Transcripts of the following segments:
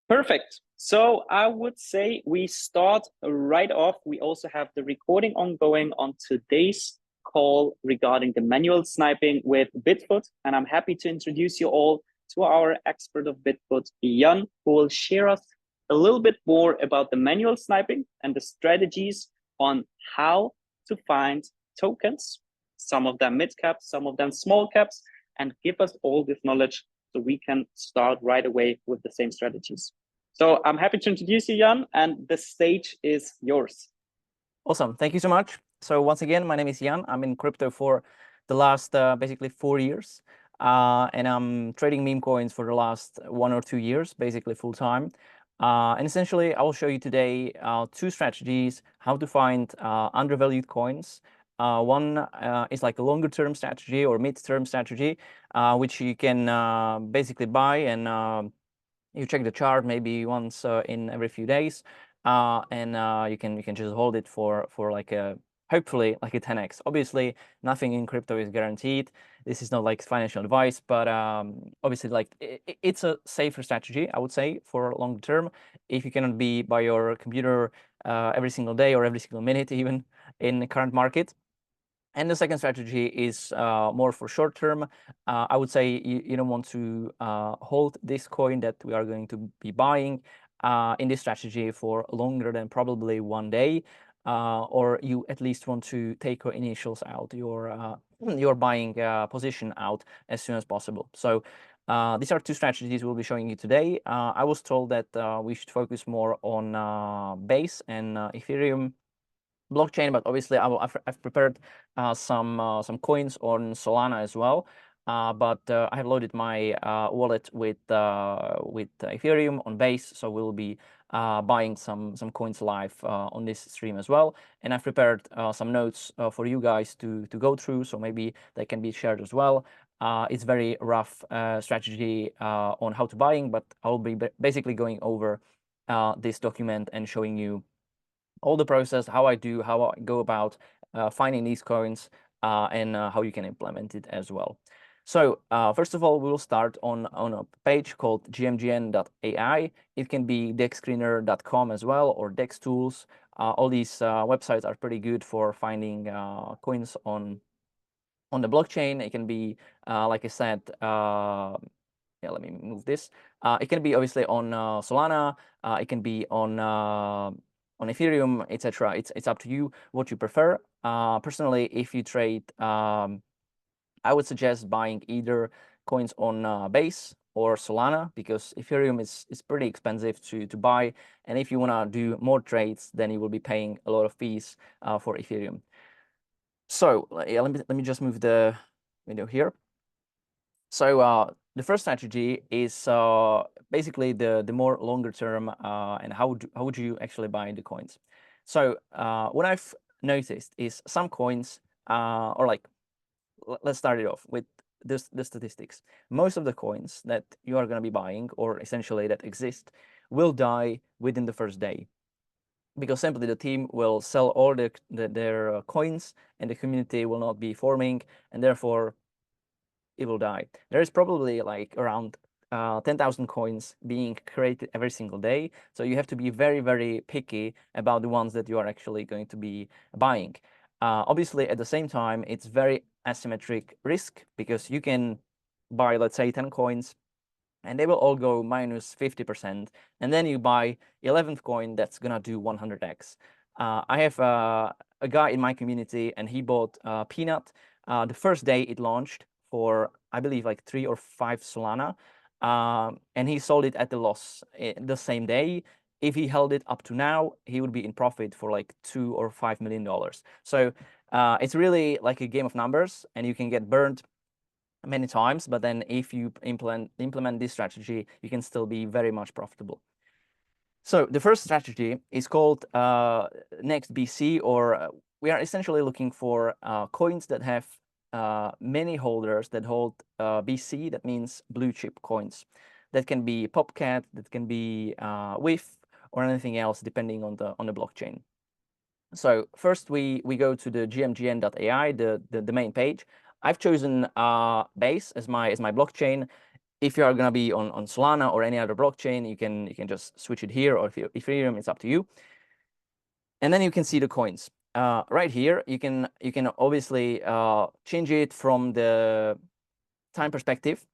Perfect. So I would say we start right off. We also have the recording ongoing on today's call regarding the manual sniping with Bitfoot. And I'm happy to introduce you all to our expert of Bitfoot, Jan, who will share us a little bit more about the manual sniping and the strategies on how to find tokens, some of them mid caps, some of them small caps, and give us all this knowledge so we can start right away with the same strategies. So I'm happy to introduce you, Jan, and the stage is yours. Awesome. Thank you so much. So once again, my name is Jan. I'm in crypto for the last basically 4 years. And I'm trading meme coins for the last 1 or 2 years, basically full time. And essentially, I will show you today 2 strategies, how to find undervalued coins. One is like a longer term strategy or mid-term strategy, which you can basically buy and you check the chart maybe once in every few days, and you can just hold it for like a hopefully like a 10x. Obviously, nothing in crypto is guaranteed. This is not like financial advice, but obviously like it's a safer strategy, I would say, for long term. If you cannot be by your computer every single day or every single minute, even in the current market. And the second strategy is more for short term. I would say you don't want to hold this coin that we are going to be buying in this strategy for longer than probably 1 day, or you at least want to take your initials out, your buying position out as soon as possible. So these are 2 strategies we'll be showing you today. I was told that we should focus more on Base and Ethereum blockchain, but obviously I've prepared some coins on Solana as well. But I have loaded my wallet with Ethereum on Base, so we'll be buying some coins live on this stream as well. And I've prepared some notes for you guys to go through, so maybe they can be shared as well. It's very rough strategy on how to buying, but I'll be basically going over this document and showing you all the process, how I go about finding these coins, and how you can implement it as well. So first of all, we will start on a page called gmgn.ai. It can be dexscreener.com as well, or Dex Tools. All these websites are pretty good for finding coins on the blockchain. It can be, like I said, yeah, let me move this. It can be obviously on Solana. It can be on Ethereum, etc. It's up to you what you prefer. Personally, if you trade, I would suggest buying either coins on Base or Solana, because Ethereum is pretty expensive to buy, and if you want to do more trades, then you will be paying a lot of fees for Ethereum. So yeah, let me just move the window here. So the first strategy is basically the more longer term, and how would you actually buy the coins. So what I've noticed is some coins, or like, let's start it off with the statistics. Most of the coins that you are going to be buying, or essentially that exist, will die within the first day, because simply the team will sell all their coins and the community will not be forming, and therefore it will die. There is probably like around 10,000 coins being created every single day. So you have to be very, very picky about the ones that you are actually going to be buying. Obviously, at the same time, it's very asymmetric risk, because you can buy, let's say, 10 coins, and they will all go minus 50%. And then you buy 11th coin that's going to do 100x. I have a guy in my community, and he bought Peanut the first day it launched for, I believe, like 3 or 5 Solana. And he sold it at the loss the same day. If he held it up to now, he would be in profit for like $2 or $5 million. So it's really like a game of numbers, and you can get burned many times. But then if you implement this strategy, you can still be very much profitable. So the first strategy is called Next BC, or we are essentially looking for coins that have many holders that hold BC. That means blue chip coins. That can be Popcat, that can be WIF, or anything else depending on the blockchain. So first we go to the gmgn.ai, the main page. I've chosen Base as my blockchain. if you are going to be on Solana or any other blockchain, you can just switch it here, or if you Ethereum, it's up to you. And then you can see the coins. Right here, you can obviously change it from the time perspective.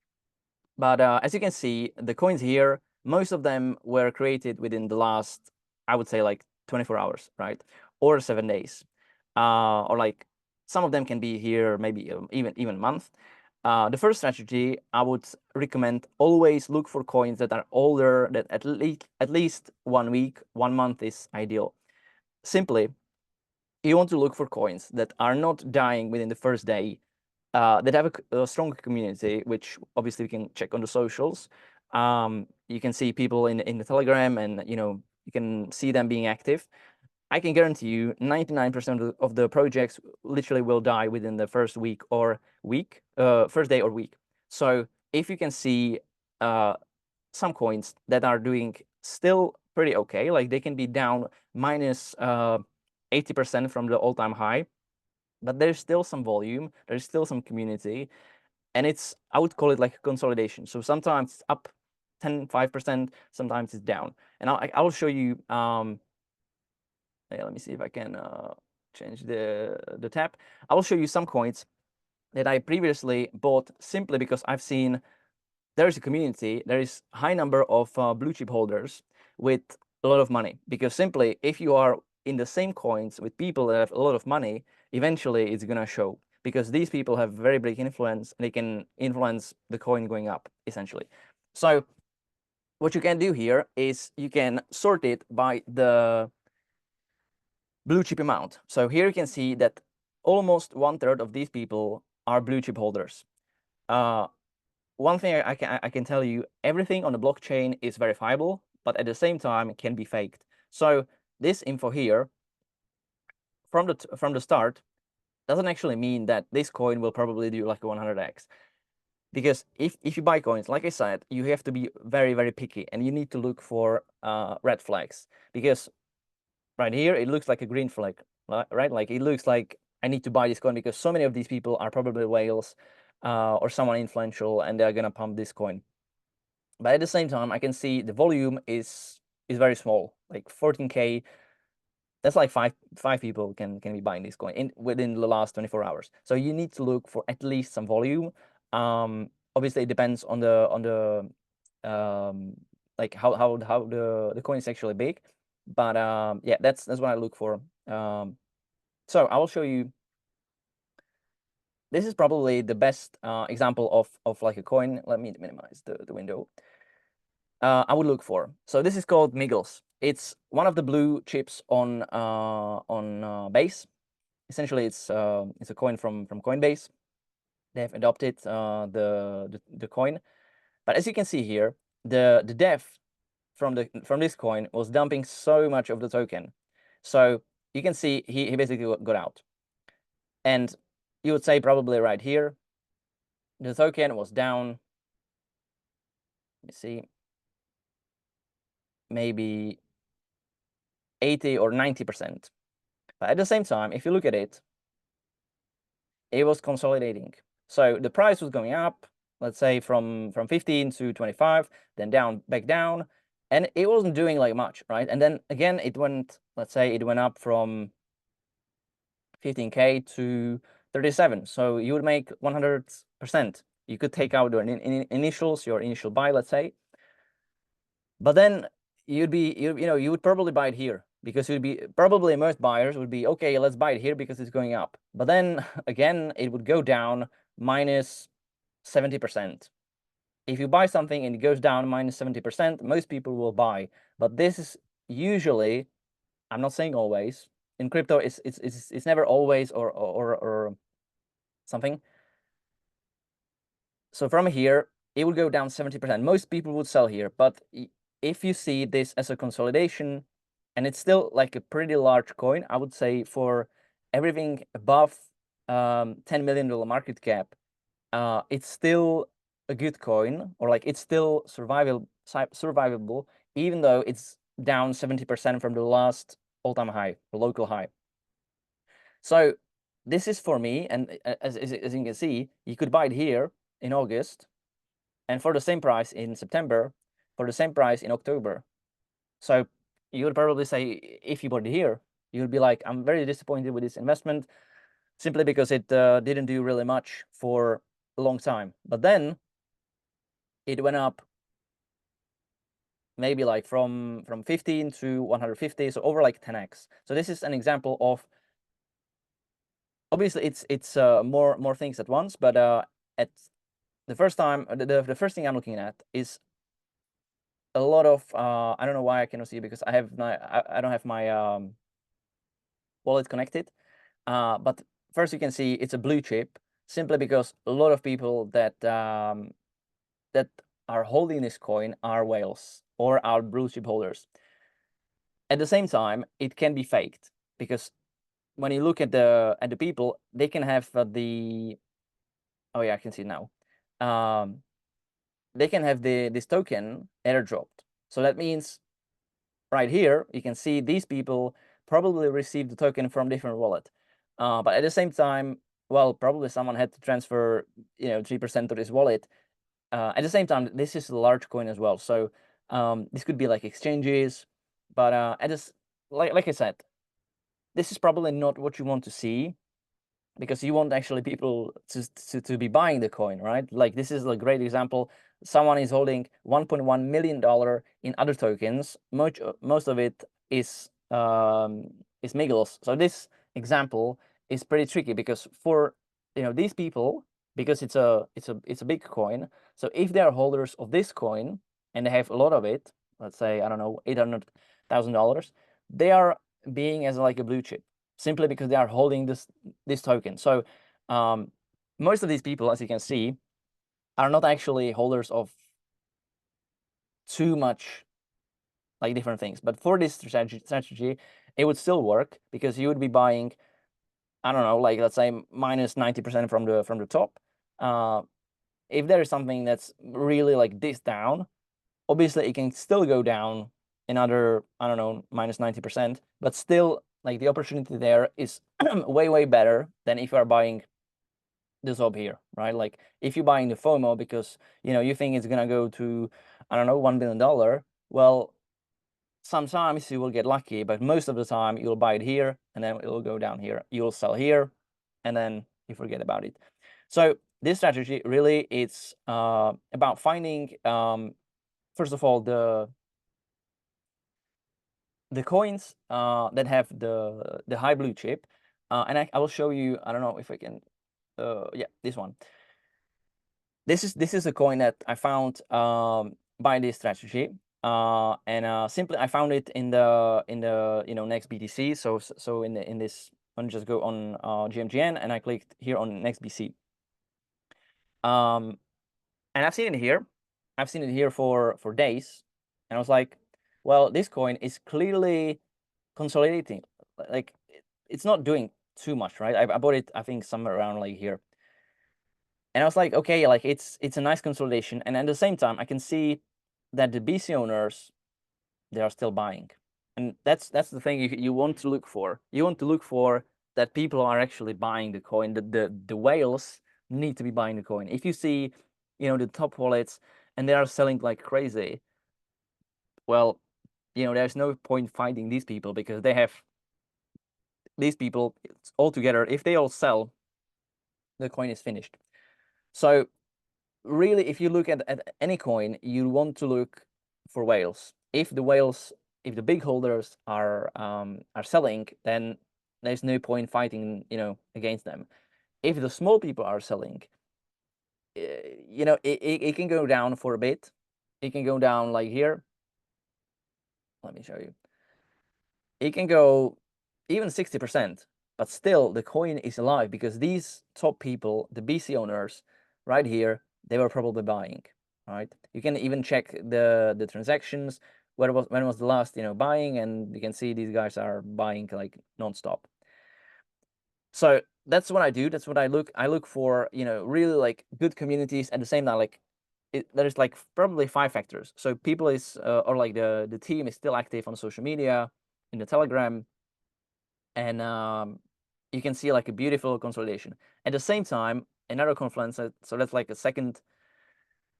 But as you can see, the coins here, most of them were created within the last, I would say, like 24 hours, right? Or 7 days. Or like some of them can be here maybe even month. The first strategy, I would recommend always look for coins that are older, that at least 1 week, 1 month is ideal. Simply, you want to look for coins that are not dying within the first day, that have a strong community, which obviously we can check on the socials. You can see people in the Telegram, and you can see them being active. I can guarantee you 99% of the projects literally will die within the first week or first day or week. So if you can see some coins that are doing still pretty okay, like they can be down minus 80% from the all-time high, but there's still some volume, there's still some community, and I would call it like a consolidation. So sometimes it's up 5%, sometimes it's down. And I'll show you, let me see if I can change the tab. I will show you some coins that I previously bought simply because I've seen there is a community, there is a high number of blue chip holders with a lot of money. Because simply, if you are in the same coins with people that have a lot of money, eventually it's going to show. Because these people have very big influence, and they can influence the coin going up, essentially. So what you can do here is you can sort it by the blue chip amount. So here you can see that almost 1/3 of these people are blue chip holders. One thing I can tell you, everything on the blockchain is verifiable, but at the same time it can be faked. So this info here from the start doesn't actually mean that this coin will probably do like a 100x. Because if you buy coins, like I said, you have to be very, very picky, and you need to look for red flags. Because right here, it looks like a green flag, right? Like it looks like I need to buy this coin because so many of these people are probably whales or someone influential, and they're gonna pump this coin. But at the same time, I can see the volume is very small, like 14K. That's like five people can be buying this coin within the last 24 hours. So you need to look for at least some volume. Obviously, it depends on the like how the coin is actually big. But yeah, that's what I look for. So I will show you. This is probably the best example of like a coin. Let me minimize the window. I would look for. So this is called Miggles. It's one of the blue chips on Base. Essentially, it's a coin from Coinbase. They have adopted the coin, but as you can see here, the dev from this coin was dumping so much of the token. So you can see he basically got out, and you would say probably right here, the token was down. Let me see, maybe 80 or 90%. But at the same time, if you look at it, it was consolidating. So the price was going up, let's say from 15 to 25, then back down, and it wasn't doing like much, right? And then again, it went, let's say it went up from 15K to 37. So you would make 100%. You could take out your initial buy, let's say. But then you would probably buy it here, because you'd be probably most buyers would be, okay, let's buy it here because it's going up. But then again, it would go down minus 70%. If you buy something and it goes down minus 70%, most people will buy. But this is usually, I'm not saying always, in crypto it's never always or something. So from here, it would go down 70%. Most people would sell here, but if you see this as a consolidation, and it's still like a pretty large coin, I would say for everything above $10 million market cap, it's still a good coin, or like it's still survivable, even though it's down 70% from the last all-time high, the local high. So this is for me, and as you can see, you could buy it here in August, and for the same price in September, for the same price in October. So you would probably say, if you bought it here, you would be like, I'm very disappointed with this investment simply because it didn't do really much for a long time. But then it went up maybe like from 15 to 150, so over like 10x. So this is an example of, obviously it's more things at once, but at the first time, the first thing I'm looking at is a lot of I don't know why I cannot see it, because I don't have my wallet connected, but first you can see it's a blue chip, simply because a lot of people that that are holding this coin are whales or are blue chip holders. At the same time, it can be faked, because when you look at the people, they can have the, oh yeah, I can see it now. They can have this token airdropped. So that means right here, you can see these people probably received the token from different wallet. But at the same time, well, probably someone had to transfer, 3% to this wallet. At the same time, this is a large coin as well. So this could be like exchanges, but like I said, this is probably not what you want to see, because you want actually people to be buying the coin, right? Like this is a great example. Someone is holding $1.1 million in other tokens. Most of it is Miggles. So this example is pretty tricky, because for these people, because it's a big coin. So if they are holders of this coin and they have a lot of it, let's say, I don't know, $800,000, they are being as like a blue chip, simply because they are holding this token. So most of these people, as you can see, are not actually holders of too much like different things. But for this strategy, it would still work, because you would be buying, I don't know, like let's say minus 90% from the top. If there is something that's really like this down, obviously it can still go down another, I don't know, minus 90%, but still like the opportunity there is way better than if you are buying this up here, right? Like if you're buying the FOMO because you think it's gonna go to, I don't know, $1 billion, well, sometimes you will get lucky, but most of the time you'll buy it here and then it will go down here. You'll sell here and then you forget about it. So this strategy really it's about finding first of all the coins that have the high blue chip, and I will show you. I don't know if I can. Yeah, this one. This is a coin that I found by this strategy, and simply I found it in the next BTC. So in this, I'm just go on GMGN and I clicked here on next BC. And I've seen it here. I've seen it here for days, and I was like, well, this coin is clearly consolidating. Like it's not doing too much, right? I bought it, I think, somewhere around like here. And I was like, okay, like it's a nice consolidation. And at the same time, I can see that the BC owners, they are still buying. And that's the thing you want to look for. You want to look for that people are actually buying the coin, that the whales need to be buying the coin. If you see, the top wallets and they are selling like crazy, well, there's no point fighting these people, because they have these people all together. If they all sell, the coin is finished. So really, if you look at any coin, you want to look for whales. If the big holders are selling, then there's no point fighting, against them. If the small people are selling, it can go down for a bit. It can go down like here. Let me show you. It can go even 60%, but still the coin is alive, because these top people, the BC owners right here, they were probably buying, right? You can even check the transactions, when was the last buying, and you can see these guys are buying like non-stop. So that's what I do. That's what I look for, really like good communities. At the same time, like there's like probably 5 factors. So people is or like the team is still active on social media, in the Telegram, and you can see like a beautiful consolidation. At the same time, another confluence, so that's like a second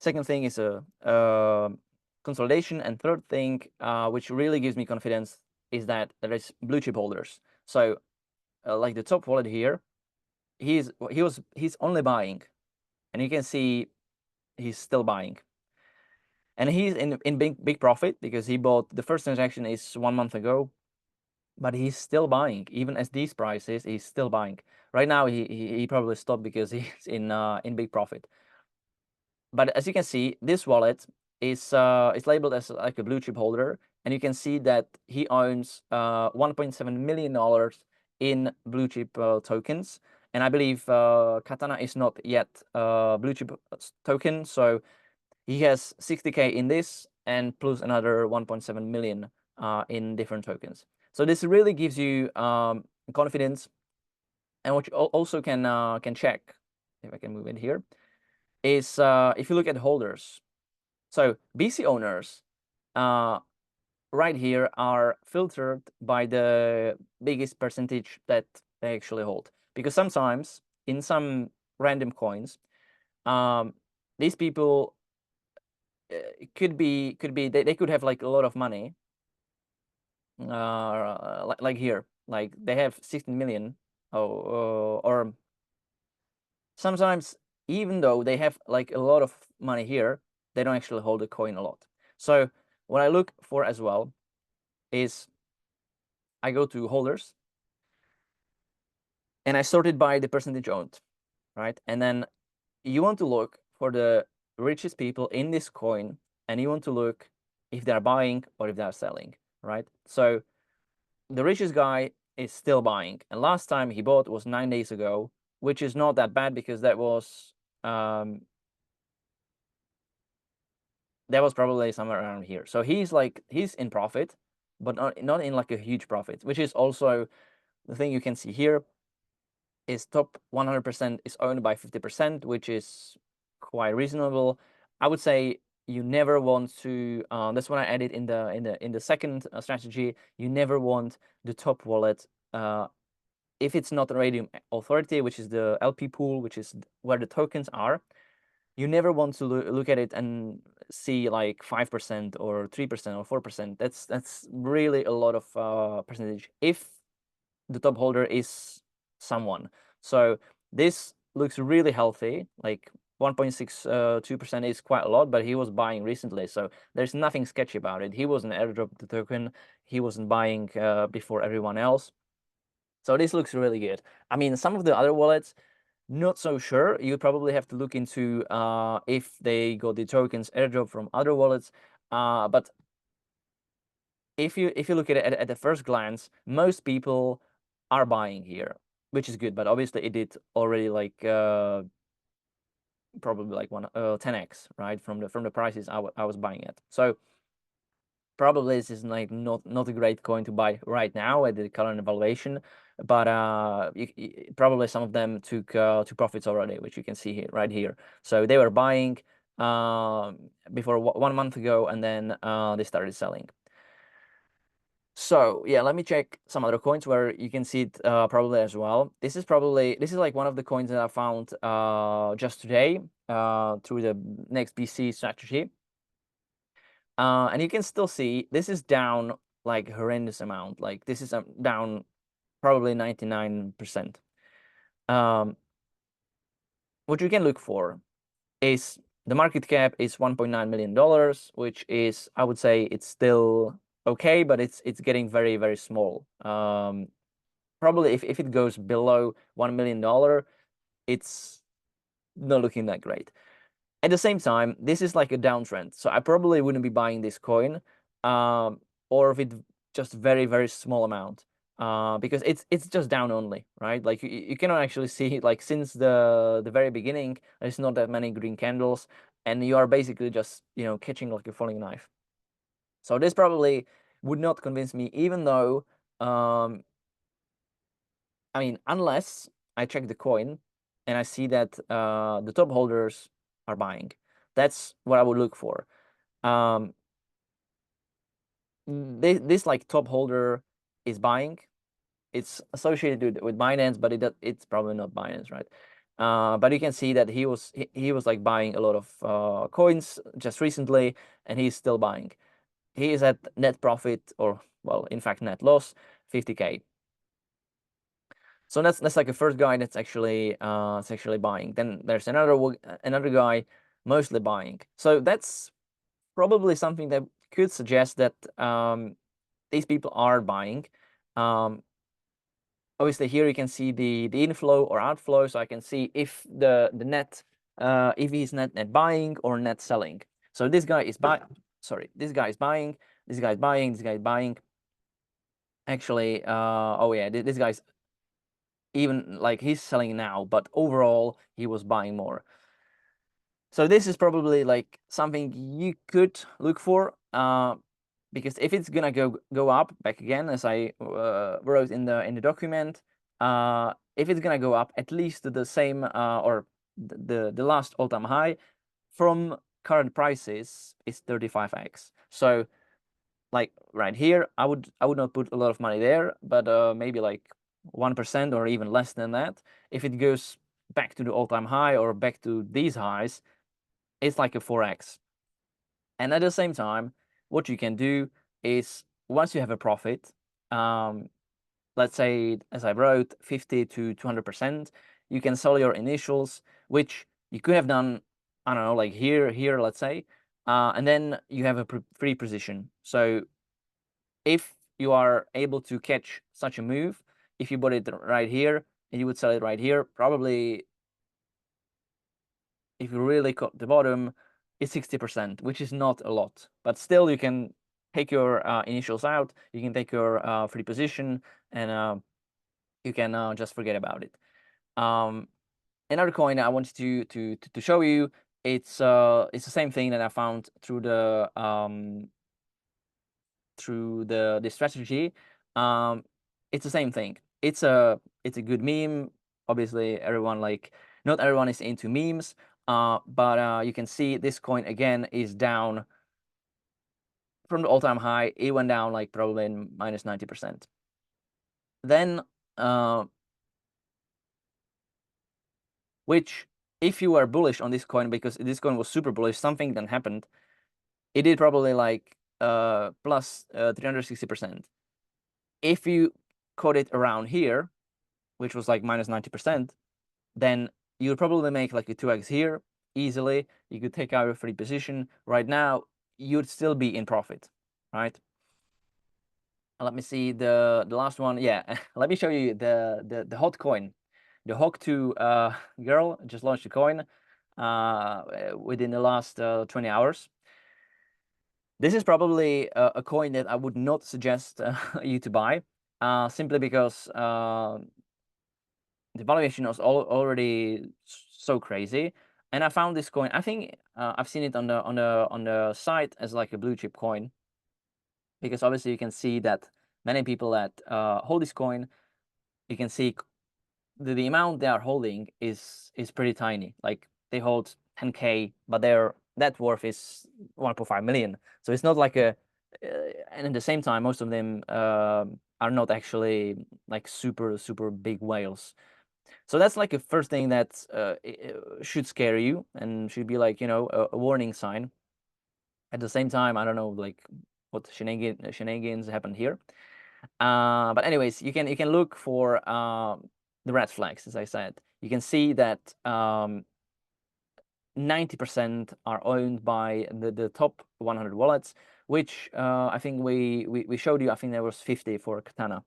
Second thing is a consolidation. And third thing, which really gives me confidence, is that there is blue chip holders. So like the top wallet here, he's only buying, and you can see he's still buying. And he's in big profit because he bought, the first transaction is 1 month ago, but he's still buying. Even at these prices, he's still buying. Right now, he probably stopped because he's in big profit. But as you can see, this wallet is labeled as like a blue chip holder, and you can see that he owns $1.7 million in blue chip tokens. And I believe Katana is not yet blue chip token, so he has 60K in this and plus another 1.7 million in different tokens. So this really gives you confidence. And what you also can check, if I can move it here, is if you look at holders. So BC owners right here are filtered by the biggest percentage that they actually hold. Because sometimes in some random coins, these people could be they could have like a lot of money, like here, like they have 16 million, or sometimes even though they have like a lot of money here, they don't actually hold the coin a lot. So what I look for as well is I go to holders and I sort it by the percentage owned, right? And then you want to look for the richest people in this coin, and you want to look if they're buying or if they're selling, right? So the richest guy is still buying, and last time he bought was 9 days ago, which is not that bad because that was probably somewhere around here. So he's in profit, but not in like a huge profit, which is also the thing you can see here. Is top 100% is owned by 50%, which is quite reasonable. I would say you never want to. That's what I added in the second strategy. You never want the top wallet if it's not a Radium Authority, which is the LP pool, which is where the tokens are. You never want to look at it and see like 5% or 3% or 4%. That's really a lot of percentage if the top holder is someone. So this looks really healthy, like 1.62% is quite a lot, but he was buying recently, so there's nothing sketchy about it. He wasn't airdrop the token, he wasn't buying before everyone else. So this looks really good. I mean, some of the other wallets, not so sure. You probably have to look into if they got the tokens airdrop from other wallets. But if you look at it at the first glance, most people are buying here, which is good. But obviously, it did already like probably like 10x, right, from the prices I was buying at. So probably this is like not a great coin to buy right now at the current evaluation, but probably some of them took to profits already, which you can see here, right here. So they were buying before 1 month ago, and then they started selling. So yeah, let me check some other coins where you can see it probably as well. This is like one of the coins that I found just today through the next BC strategy. And you can still see this is down like horrendous amount. Like this is down probably 99%. What you can look for is the market cap is $1.9 million, which is, I would say, it's still okay, but it's getting very, very small. Probably if it goes below $1 million, it's not looking that great. At the same time, this is like a downtrend, so I probably wouldn't be buying this coin, or if it's just very, very small amount, because it's just down only, right? Like you cannot actually see, like, since the very beginning, there's not that many green candles, and you are basically just, you know, catching like a falling knife. So this probably would not convince me, even though, I mean, unless I check the coin and I see that the top holders are buying. That's what I would look for. This like top holder is buying. It's associated with Binance, but it's probably not Binance, right? But you can see that he was like buying a lot of coins just recently, and he's still buying. He is at net profit, or well, in fact, net loss, 50K. So that's like a first guy that's actually buying. Then there's another guy mostly buying. So that's probably something that could suggest that these people are buying. Obviously here you can see the inflow or outflow, so I can see if the net if he's net buying or net selling. So this guy is buying. Sorry, this guy is buying. This guy is buying. This guy is buying. Actually, oh yeah, this guy's even like he's selling now, but overall he was buying more. So this is probably like something you could look for, because if it's gonna go up back again, as I wrote in the document, if it's gonna go up at least to the same or the last all-time high from current prices is 35x. So like right here, I would not put a lot of money there, but maybe like 1% or even less than that. If it goes back to the all-time high or back to these highs, it's like a 4x. And at the same time, what you can do is once you have a profit, let's say, as I wrote, 50 to 200%, you can sell your initials, which you could have done, I don't know, like here, let's say, and then you have a free position. So if you are able to catch such a move, if you bought it right here and you would sell it right here, probably if you really cut the bottom, it's 60%, which is not a lot, but still you can take your initials out, you can take your free position, and you can just forget about it. Another coin I wanted to show you, it's the same thing that I found through the strategy. It's the same thing. It's a good meme. Obviously, not everyone is into memes. But you can see this coin again is down from the all-time high. It went down like probably minus 90%. Then, which if you are bullish on this coin, because this coin was super bullish, something then happened. It did probably like plus 360%. If you caught it around here, which was like minus 90%, then you'll probably make like a 2x here easily. You could take out a free position. Right now, you'd still be in profit, right? Let me see the last one. Yeah, let me show you the hot coin. The Hawk2 girl just launched a coin within the last 20 hours. This is probably a coin that I would not suggest you to buy, simply because the valuation was already so crazy. And I found this coin. I think I've seen it on the site as like a blue chip coin, because obviously you can see that many people that hold this coin, you can see the amount they are holding is pretty tiny. Like they hold 10K, but their net worth is 1.5 million. So it's not like a and at the same time, most of them are not actually like super big whales. So that's like a first thing that should scare you and should be like, you know, a warning sign. At the same time, I don't know like what shenanigans happened here. But anyways, you can look for the red flags. As I said, you can see that 90% are owned by the top 100 wallets, which I think we showed you. I think there was 50 for Katana.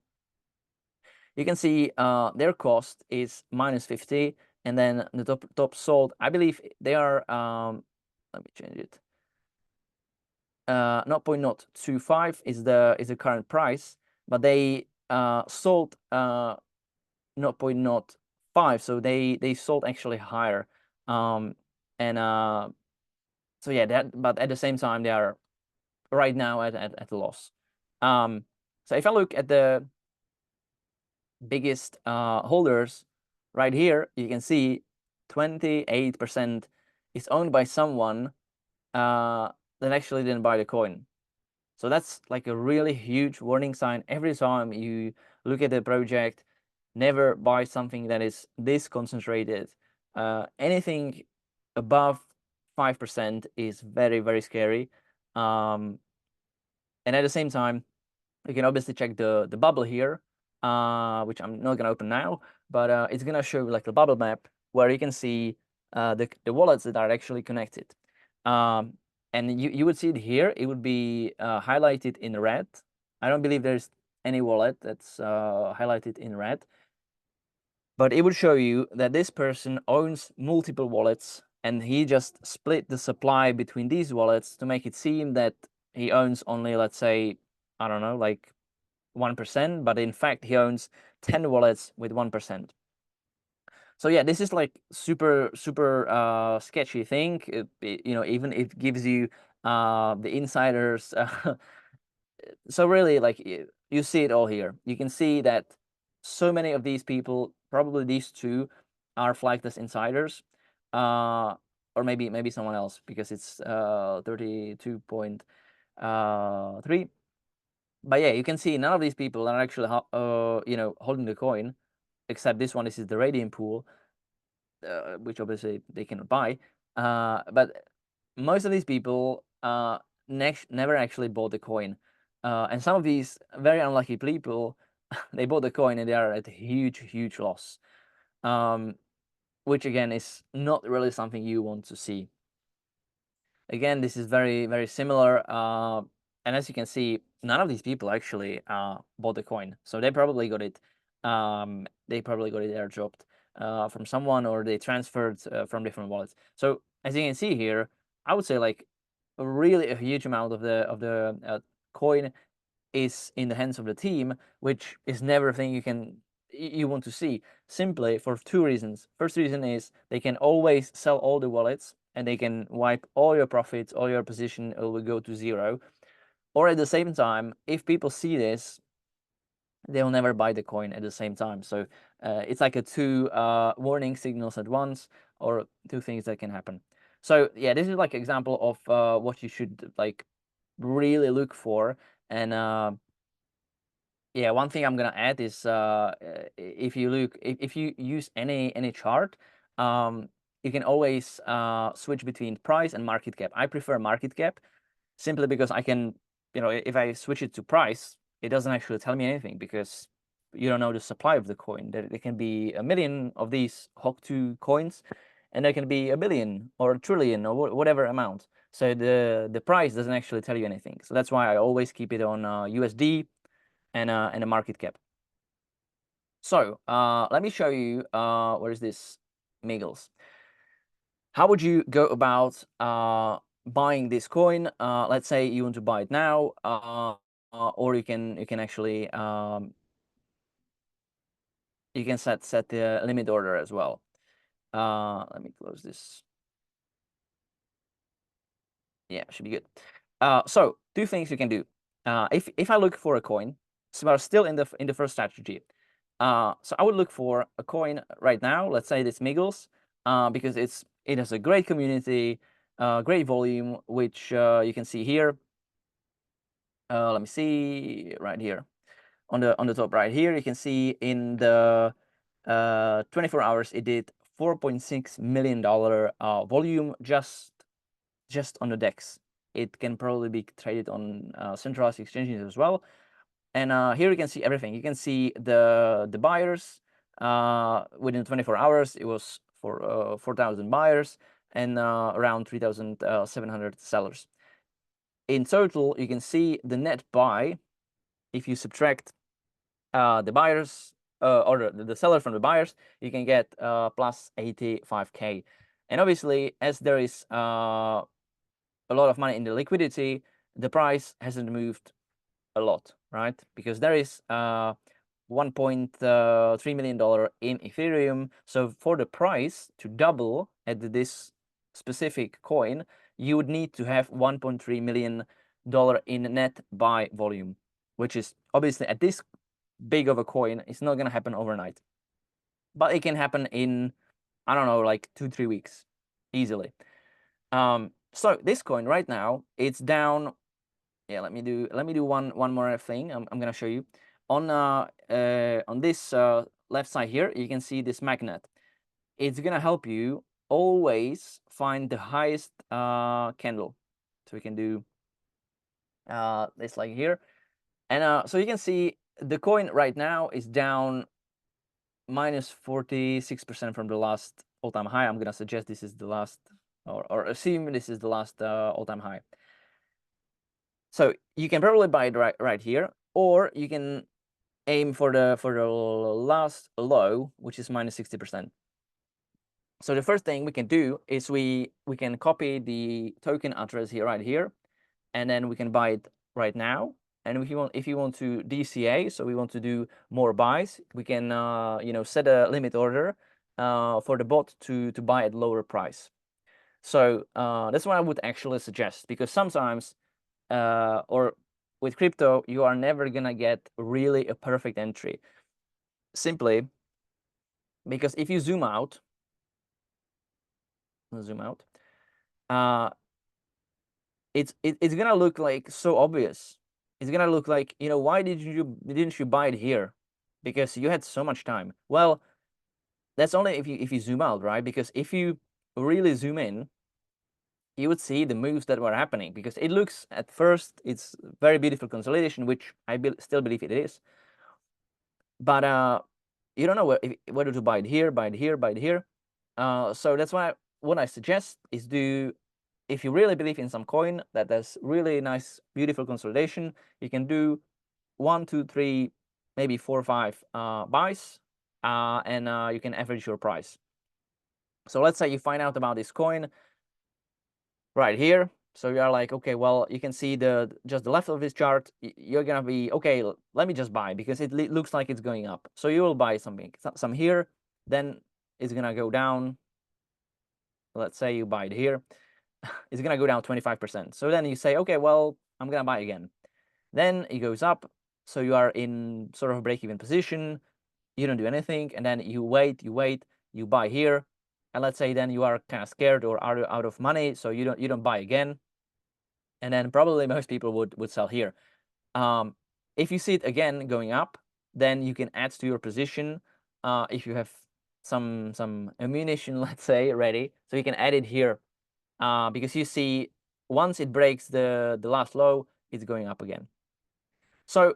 You can see their cost is minus 50, and then the top sold, I believe they are let me change it. 0.025 is the current price, but they sold 0.05, so they sold actually higher. So yeah, but at the same time they are right now at a loss. So if I look at the biggest holders right here, you can see 28% is owned by someone that actually didn't buy the coin. So that's like a really huge warning sign. Every time you look at the project, never buy something that is this concentrated Anything above 5% is very, very scary. And at the same time, you can obviously check the bubble here, which I'm not going to open now, but it's going to show like a bubble map where you can see the wallets that are actually connected. And you would see it here. It would be highlighted in red. I don't believe there's any wallet that's highlighted in red, but it would show you that this person owns multiple wallets, and he just split the supply between these wallets to make it seem that he owns only, let's say, I don't know, like 1%, but in fact he owns 10 wallets with 1%. So yeah, this is like super sketchy thing. You know, even it gives you the insiders. So really, like you see it all here. You can see that so many of these people, probably these two, are flagged as insiders, or maybe someone else, because it's 32.3. But yeah, you can see none of these people are actually you know, holding the coin, except this one. This is the radium pool, which obviously they cannot buy. But most of these people never actually bought the coin, and some of these very unlucky people, they bought the coin and they are at a huge loss, which again is not really something you want to see. Again, this is very similar, and as you can see, none of these people actually bought the coin, so they probably got it. They probably got it airdropped from someone, or they transferred from different wallets. So as you can see here, I would say like really a huge amount of the coin is in the hands of the team, which is never a thing you want to see, simply for two reasons. First reason is they can always sell all the wallets and they can wipe all your profits, all your position will go to zero. Or at the same time, if people see this, they'll never buy the coin at the same time. So it's like a two warning signals at once, or two things that can happen. So yeah, this is like example of what you should like really look for. And yeah, one thing I'm gonna add is if you use any chart, you can always switch between price and market cap. I prefer market cap simply because I can, you know, if I switch it to price, it doesn't actually tell me anything, because you don't know the supply of the coin. There can be 1 million of these HOK2 coins, and there can be 1 billion or 1 trillion or whatever amount. So the price doesn't actually tell you anything. So that's why I always keep it on USD and a market cap. So let me show you where is this Miggles. How would you go about buying this coin? Let's say you want to buy it now, or you can actually you can set the limit order as well. Let me close this. Yeah, should be good. So two things you can do. If I look for a coin, so we're still in the first strategy. So I would look for a coin right now. Let's say this Miggles, because it has a great community, great volume, which you can see here. Let me see right here on the top right here. You can see in the 24 hours it did $4.6 million volume just on the DEX. It can probably be traded on centralized exchanges as well. And here you can see everything. You can see the buyers within 24 hours. It was for 4,000 buyers and around 3,700 sellers. In total, you can see the net buy. If you subtract the buyers or the seller from the buyers, you can get plus 85K. And obviously, as there is a lot of money in the liquidity, the price hasn't moved a lot, right? Because there is $1.3 million in Ethereum. So for the price to double at this specific coin, you would need to have $1.3 million in net buy volume, which is obviously at this big of a coin, it's not going to happen overnight. But it can happen in, I don't know, like 2-3 weeks easily. So this coin right now, it's down. Yeah, let me do one more thing. I'm going to show you on this left side here. You can see this magnet. it's gonna help you always find the highest candle. So we can do this like here, and so you can see the coin right now is down minus 46% from the last all-time high. I'm gonna suggest this is the last, or assume this is the last all-time high. So you can probably buy it right here, or you can aim for the last low, which is minus 60%. So the first thing we can do is we can copy the token address here right here, and then we can buy it right now. And if you want to DCA, so we want to do more buys, we can set a limit order for the bot to buy at lower price. So that's what I would actually suggest, because sometimes or with crypto, you are never gonna get really a perfect entry, simply because if you zoom out, it's gonna look like so obvious. It's gonna look like, why didn't you buy it here? Because you had so much time. Well, that's only if you zoom out, right? Because if you really zoom in, you would see the moves that were happening, because it looks at first it's very beautiful consolidation, which I still believe it is. But you don't know whether to buy it here, buy it here, buy it here. So that's why what I suggest is if you really believe in some coin that has really nice, beautiful consolidation, you can do 1, 2, 3, maybe 4 or 5 buys, and you can average your price. So let's say you find out about this coin right here. So you are like, okay, well, you can see just the left of this chart. You're gonna be, okay, let me just buy, because it looks like it's going up. So you will buy some here, then it's gonna go down. Let's say you buy it here. It's gonna go down 25%. So then you say, okay, well, I'm gonna buy again. Then it goes up. So you are in sort of a break-even position. You don't do anything, and then you wait, you buy here. And let's say then you are kind of scared or out of money, so you don't buy again. And then probably most people would sell here. If you see it again going up, then you can add to your position if you have some ammunition, let's say, ready. So you can add it here, because you see once it breaks the last low, it's going up again. So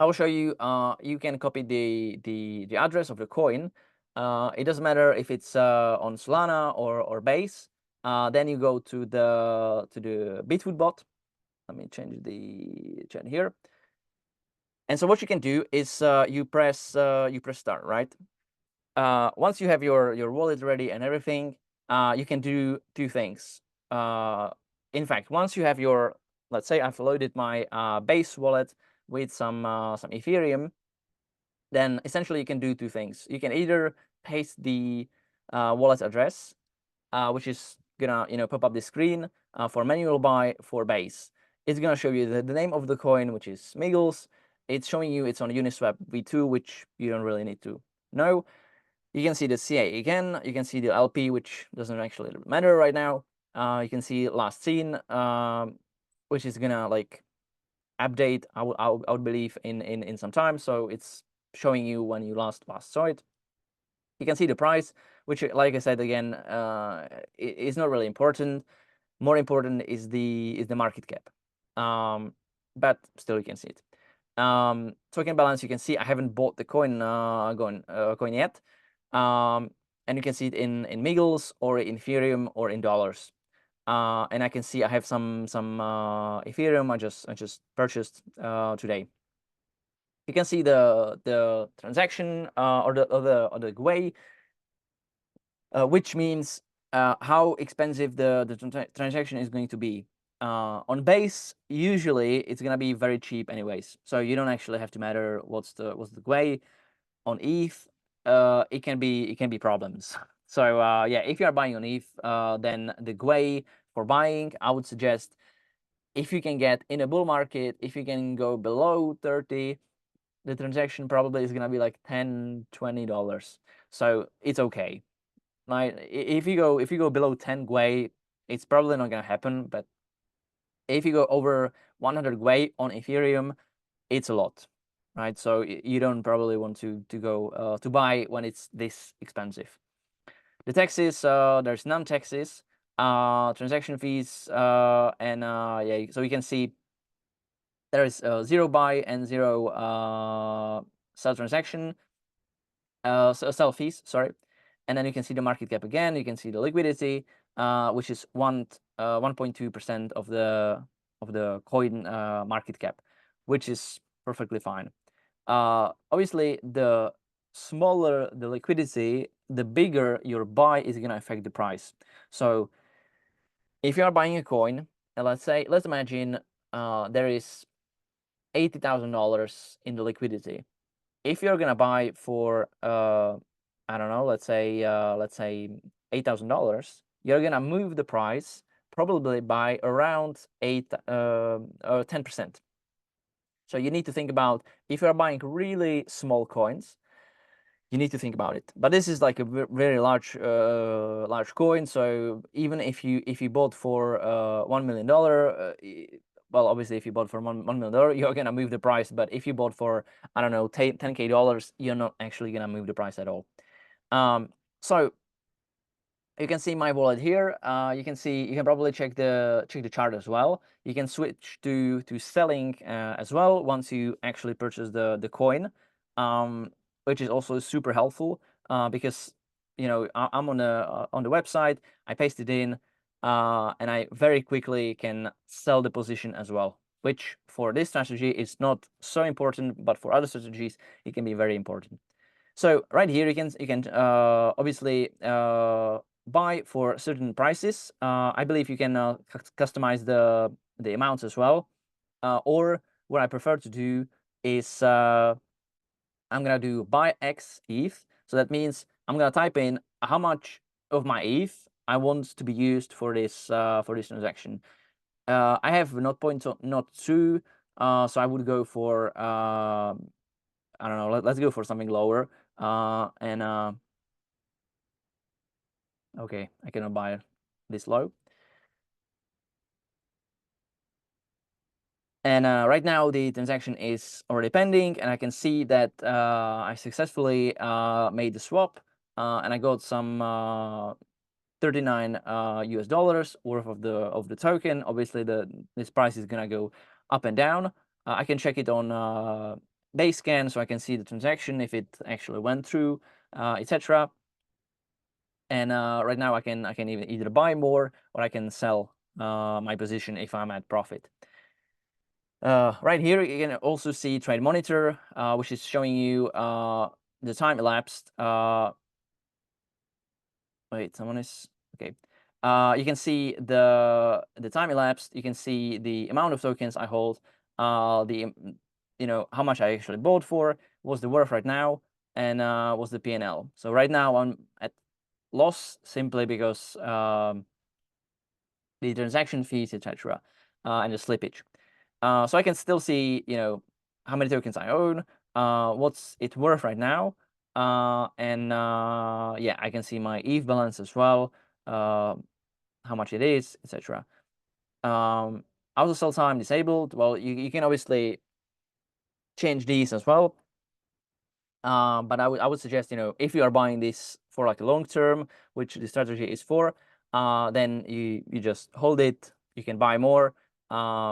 I will show you. You can copy the address of the coin. It doesn't matter if it's on Solana or Base. Then you go to the Bitfoot bot. Let me change the chat here. And so what you can do is you press start, right? Once you have your wallet ready and everything, you can do 2 things. In fact, once you have let's say I've loaded my Base wallet with some Ethereum, then essentially you can do 2 things. You can either paste the wallet address, which is gonna pop up the screen for manual buy for Base. It's gonna show you the name of the coin, which is Smiggles. It's showing you it's on Uniswap v2, which you don't really need to know. You can see the CA again. You can see the LP, which doesn't actually matter right now. You can see last seen, which is gonna like update, I would believe, in some time. So it's showing you when you last saw it. You can see the price, which, like I said again, is not really important. More important is the market cap. But still you can see it. Token balance, you can see I haven't bought the coin yet. And you can see it in Miggles or in Ethereum or in dollars. And I can see I have some Ethereum I just purchased today. You can see the transaction or the GUI, which means how expensive the transaction is going to be. On Base, usually it's gonna be very cheap anyways, so you don't actually have to matter what's the GUI. On ETH, it can be problems. So yeah, if you are buying on ETH, then the GUI for buying, I would suggest, if you can get in a bull market, if you can go below 30, the transaction probably is gonna be like $10-20. So it's okay. Like if you go below 10 GUI, it's probably not gonna happen. But if you go over 100 GUI on Ethereum, it's a lot, right? So you don't probably want to go to buy when it's this expensive. The taxes, there's non-taxes, transaction fees, and yeah, so you can see there is 0 buy and 0 sell transaction, sell fees, sorry. And then you can see the market cap again. You can see the liquidity, which is 1.2% of the coin market cap, which is perfectly fine. Obviously, the smaller the liquidity, the bigger your buy is going to affect the price. So if you are buying a coin, and let's imagine there is $80,000 in the liquidity. If you're going to buy for I don't know, let's say $8,000, you're going to move the price probably by around 10%. So you need to think about, if you're buying really small coins, you need to think about it. But this is like a very large coin. So even if you bought for $1 million, well, obviously if you bought for $1 million, you're gonna move the price. But if you bought for, I don't know, $10K, you're not actually gonna move the price at all. So you can see my wallet here. You can probably check the chart as well. You can switch to selling as well once you actually purchase the coin, which is also super helpful because, you know, I'm on the website. I paste it in, and I very quickly can sell the position as well, which for this strategy is not so important, but for other strategies it can be very important. So right here you can obviously buy for certain prices. I believe you can customize the amounts as well. Or what I prefer to do is I'm gonna do buy X ETH. So that means I'm gonna type in how much of my ETH I want to be used for this transaction. I have 0.02, so I would go for I don't know. Let's go for something lower. Okay, I cannot buy this low. And right now the transaction is already pending, and I can see that I successfully made the swap, and I got some $39 US worth of the token. Obviously, this price is gonna go up and down. I can check it on Basecamp, so I can see the transaction, if it actually went through, etc. And right now I can either buy more or I can sell my position if I'm at profit. Right here you can also see Trade Monitor, which is showing you the time elapsed. Wait, someone is okay. You can see the time elapsed. You can see the amount of tokens I hold, you know, how much I actually bought for, what's the worth right now, and what's the P&L. So right now I'm at loss simply because the transaction fees, etc., and the slippage. So I can still see, you know, how many tokens I own, what's it worth right now, and yeah, I can see my ETH balance as well, how much it is, etc. Auto sell time disabled. Well, you can obviously change these as well. But I would suggest, you know, if you are buying this for like a long term, which the strategy is for, then you just hold it. You can buy more,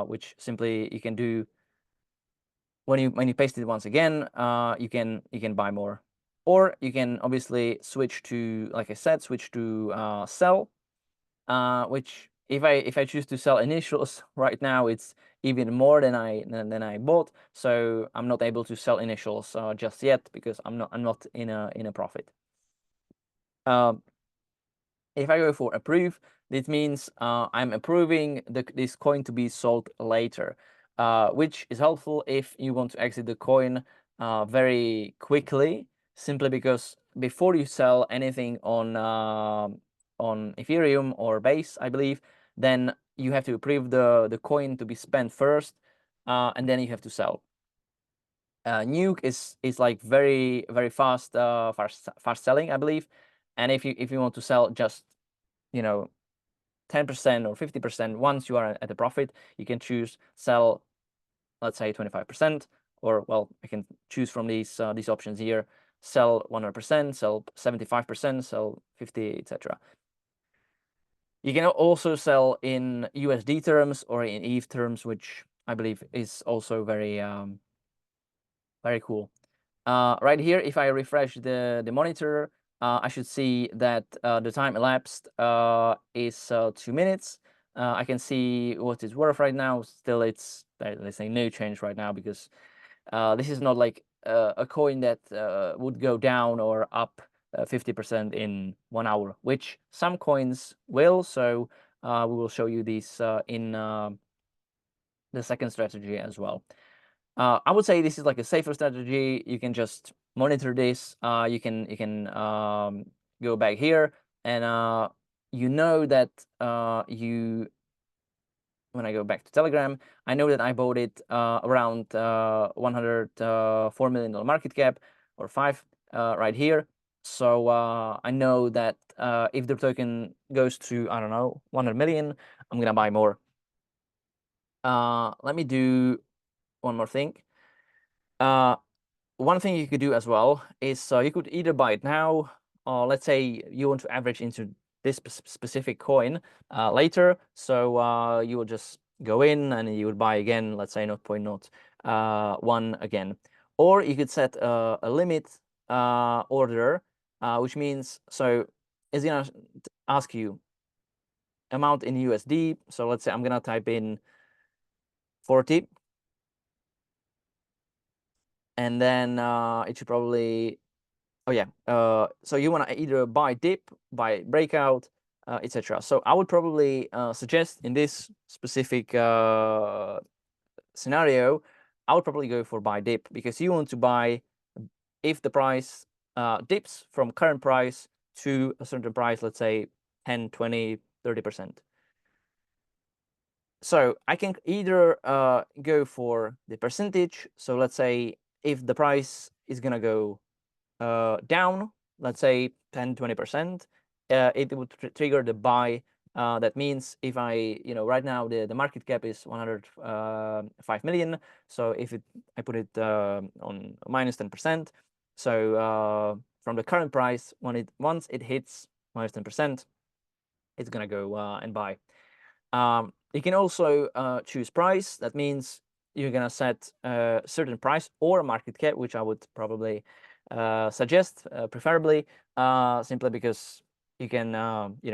which simply you can do when you paste it once again. You can buy more, or you can obviously switch to, like I said, switch to sell, which if I choose to sell initials right now, it's even more than I bought, so I'm not able to sell initials just yet because I'm not in a profit. If I go for approve, this means I'm approving this coin to be sold later, which is helpful if you want to exit the coin very quickly, simply because before you sell anything on Ethereum or Base, I believe, then you have to approve the coin to be spent first, and then you have to sell. Nuke is like very fast selling, I believe. And if you want to sell just, you know, 10% or 50% once you are at a profit, you can choose sell, let's say 25%, or well, I can choose from these options here. sell 100%, sell 75%, sell 50, etc. You can also sell in USD terms or in ETH terms, which I believe is also very very cool. Right here, if I refresh the monitor, I should see that the time elapsed is 2 minutes. I can see what it's worth right now. Still, it's, let's say, no change right now, because this is not like a coin that would go down or up 50% in 1 hour, which some coins will. So we will show you these in the second strategy as well. I would say this is like a safer strategy. You can just monitor this. You can go back here, and you know that when I go back to Telegram, I know that I bought it around $104 million market cap, or 5 right here. So I know that if the token goes to, I don't know, 100 million, I'm gonna buy more. Let me do one more thing. One thing you could do as well is you could either buy it now, or let's say you want to average into this specific coin later. So you will just go in and you would buy again, let's say 0.01 again. Or you could set a limit order, which means, so it's gonna ask you amount in USD. So let's say I'm gonna type in 40. And then it should probably, oh yeah, so you want to either buy dip, buy breakout, etc. So I would probably suggest in this specific scenario, I would probably go for buy dip, because you want to buy if the price dips from current price to a certain price, let's say 10, 20, 30%. So I can either go for the percentage. So let's say if the price is gonna go down, let's say 10, 20%, it would trigger the buy. That means if I, right now the market cap is 105 million. So if I put it on minus 10%, so from the current price, once it hits minus 10%, it's gonna go and buy. You can also choose price. That means you're gonna set a certain price or a market cap, which I would probably suggest, preferably, simply because you can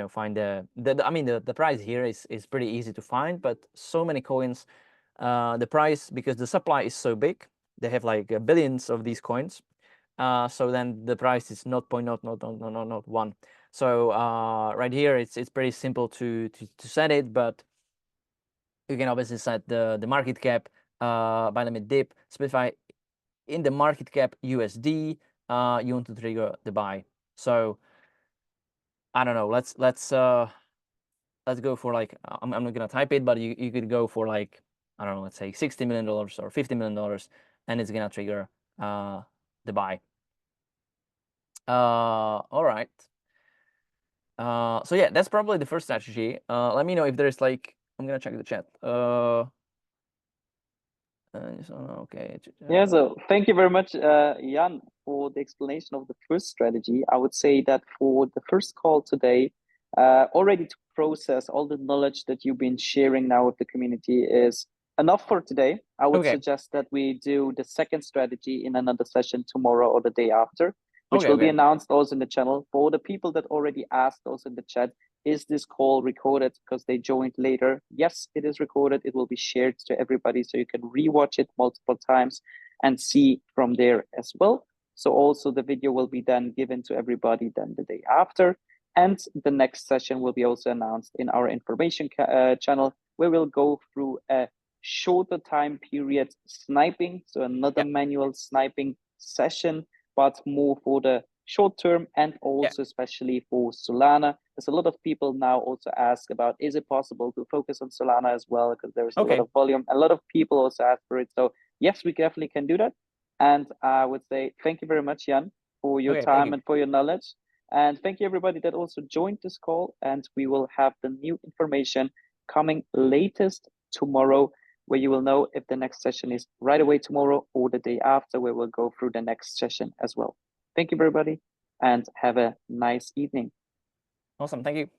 find the price here is pretty easy to find. But so many coins, the price, because the supply is so big, they have like billions of these coins. So then the price is not 0.01. So right here it's pretty simple to set it, but you can obviously set the market cap, buy limit dip, specify in the market cap USD. You want to trigger the buy. So I don't know. Let's go for like, I'm not gonna type it, but you could go for like, I don't know, let's say $60 million or $50 million, and it's gonna trigger the buy. All right. So yeah, that's probably the first strategy. Let me know if there's like, I'm gonna check the chat. Okay. Yeah, so thank you very much, Jan, for the explanation of the first strategy. I would say that for the first call today, already to process all the knowledge that you've been sharing now with the community is enough for today. I would suggest that we do the second strategy in another session tomorrow or the day after, which will be announced also in the channel. For the people that already asked also in the chat, is this call recorded because they joined later? Yes, it is recorded. It will be shared to everybody, so you can rewatch it multiple times and see from there as well. So also the video will be then given to everybody then the day after. And the next session will be also announced in our information channel, where we'll go through a shorter time period sniping. So another manual sniping session, but more for the short term, and also especially for Solana. There's a lot of people now also ask about, is it possible to focus on Solana as well? Because there's a lot of volume. A lot of people also ask for it. So yes, we definitely can do that. And I would say thank you very much, Jan, for your time and for your knowledge. And thank you everybody that also joined this call. And we will have the new information coming latest tomorrow, where you will know if the next session is right away tomorrow or the day after, where we'll go through the next session as well. Thank you, everybody, and have a nice evening. Awesome. Thank you.